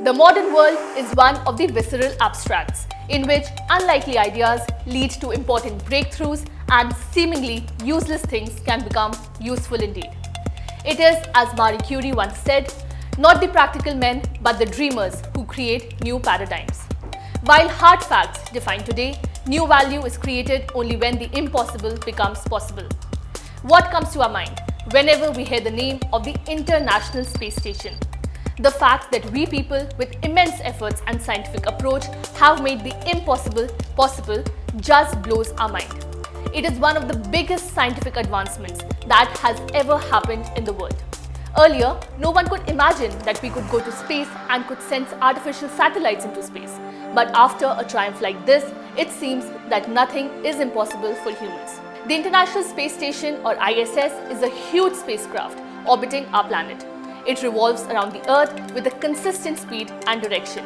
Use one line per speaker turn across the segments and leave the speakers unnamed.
The modern world is one of the visceral abstracts, in which unlikely ideas lead to important breakthroughs and seemingly useless things can become useful indeed. It is, as Marie Curie once said, not the practical men but the dreamers who create new paradigms. While hard facts define today, new value is created only when the impossible becomes possible. What comes to our mind whenever we hear the name of the International Space Station? The fact that we people with immense efforts and scientific approach have made the impossible possible just blows our mind. It is one of the biggest scientific advancements that has ever happened in the world. Earlier, no one could imagine that we could go to space and could send artificial satellites into space. But after a triumph like this, it seems that nothing is impossible for humans. The International Space Station, or ISS, is a huge spacecraft orbiting our planet. It revolves around the Earth with a consistent speed and direction.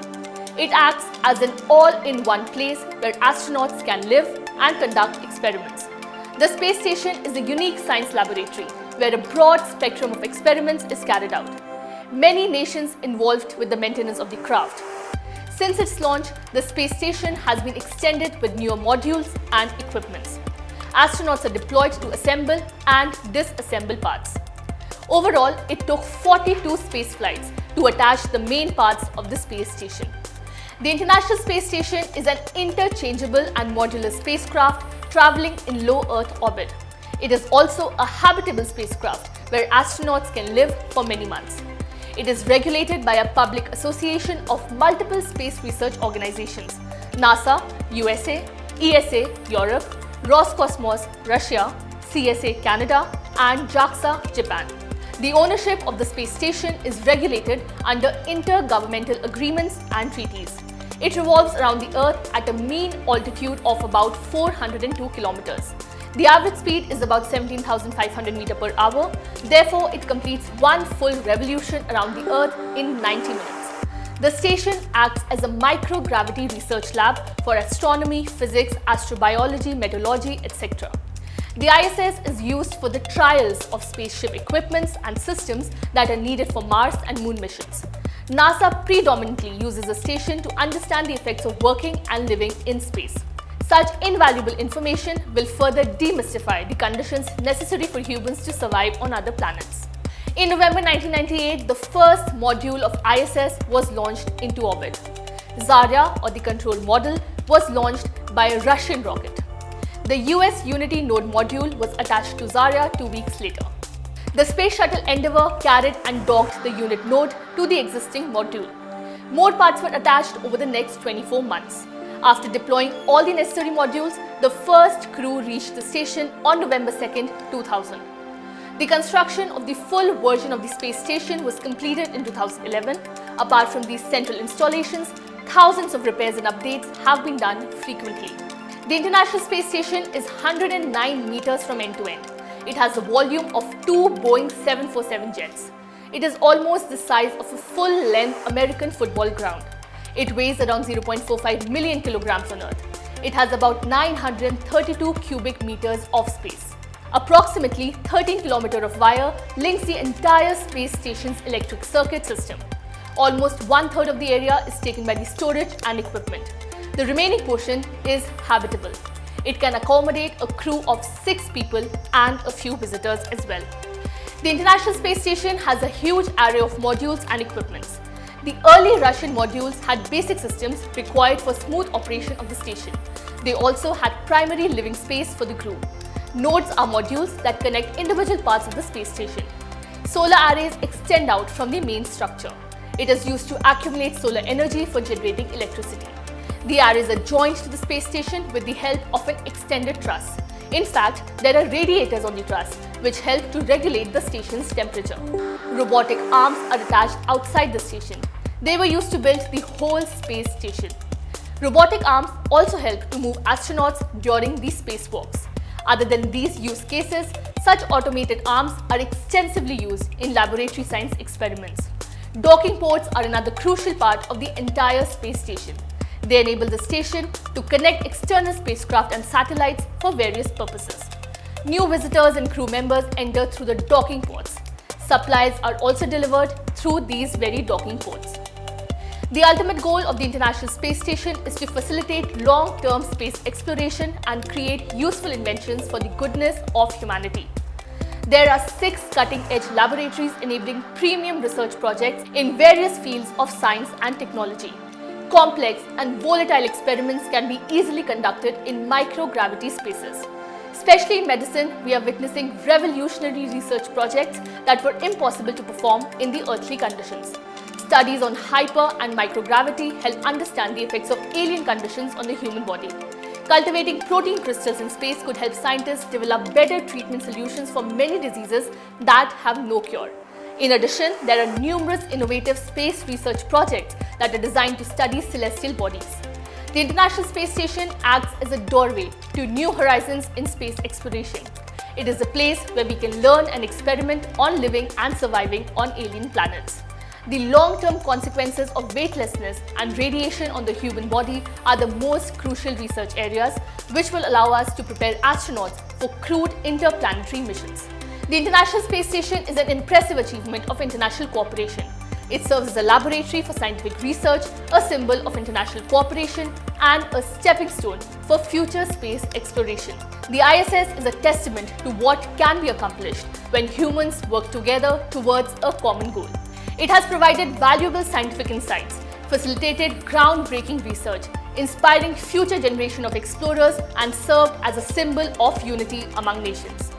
It acts as an all-in-one place where astronauts can live and conduct experiments. The space station is a unique science laboratory where a broad spectrum of experiments is carried out. Many nations involved with the maintenance of the craft. Since its launch, the space station has been extended with newer modules and equipments. Astronauts are deployed to assemble and disassemble parts. Overall, it took 42 space flights to attach the main parts of the space station. The International Space Station is an interchangeable and modular spacecraft traveling in low Earth orbit. It is also a habitable spacecraft where astronauts can live for many months. It is regulated by a public association of multiple space research organizations: NASA, USA, ESA, Europe, Roscosmos, Russia, CSA, Canada, and JAXA, Japan. The ownership of the space station is regulated under intergovernmental agreements and treaties. It revolves around the Earth at a mean altitude of about 402 kilometers. The average speed is about 17,500 meters per hour. Therefore, it completes one full revolution around the Earth in 90 minutes. The station acts as a microgravity research lab for astronomy, physics, astrobiology, meteorology, etc. The ISS is used for the trials of spaceship equipments and systems that are needed for Mars and Moon missions. NASA predominantly uses the station to understand the effects of working and living in space. Such invaluable information will further demystify the conditions necessary for humans to survive on other planets. In November 1998, the first module of ISS was launched into orbit. Zarya, or the control module, was launched by a Russian rocket. The US Unity node module was attached to Zarya 2 weeks later. The Space Shuttle Endeavour carried and docked the unit node to the existing module. More parts were attached over the next 24 months. After deploying all the necessary modules, the first crew reached the station on November 2, 2000. The construction of the full version of the space station was completed in 2011. Apart from these central installations, thousands of repairs and updates have been done frequently. The International Space Station is 109 meters from end to end. It has a volume of 2 Boeing 747 jets. It is almost the size of a full-length American football ground. It weighs around 0.45 million kilograms on Earth. It has about 932 cubic meters of space. Approximately 13 kilometers of wire links the entire space station's electric circuit system. Almost one-third of the area is taken by the storage and equipment. The remaining portion is habitable. It can accommodate a crew of 6 people and a few visitors as well. The International Space Station has a huge array of modules and equipments. The early Russian modules had basic systems required for smooth operation of the station. They also had primary living space for the crew. Nodes are modules that connect individual parts of the space station. Solar arrays extend out from the main structure. It is used to accumulate solar energy for generating electricity. The arrays are joined to the space station with the help of an extended truss. In fact, there are radiators on the truss which help to regulate the station's temperature. Robotic arms are attached outside the station. They were used to build the whole space station. Robotic arms also help to move astronauts during these spacewalks. Other than these use cases, such automated arms are extensively used in laboratory science experiments. Docking ports are another crucial part of the entire space station. They enable the station to connect external spacecraft and satellites for various purposes. New visitors and crew members enter through the docking ports. Supplies are also delivered through these very docking ports. The ultimate goal of the International Space Station is to facilitate long-term space exploration and create useful inventions for the goodness of humanity. There are 6 cutting-edge laboratories enabling premium research projects in various fields of science and technology. Complex and volatile experiments can be easily conducted in microgravity spaces. Especially in medicine, we are witnessing revolutionary research projects that were impossible to perform in the earthly conditions. Studies on hyper and microgravity help understand the effects of alien conditions on the human body. Cultivating protein crystals in space could help scientists develop better treatment solutions for many diseases that have no cure. In addition, there are numerous innovative space research projects that are designed to study celestial bodies. The International Space Station acts as a doorway to new horizons in space exploration. It is a place where we can learn and experiment on living and surviving on alien planets. The long-term consequences of weightlessness and radiation on the human body are the most crucial research areas which will allow us to prepare astronauts for crewed interplanetary missions. The International Space Station is an impressive achievement of international cooperation. It serves as a laboratory for scientific research, a symbol of international cooperation, and a stepping stone for future space exploration. The ISS is a testament to what can be accomplished when humans work together towards a common goal. It has provided valuable scientific insights, facilitated groundbreaking research, inspiring future generation of explorers, and served as a symbol of unity among nations.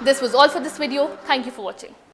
This was all for this video. Thank you for watching.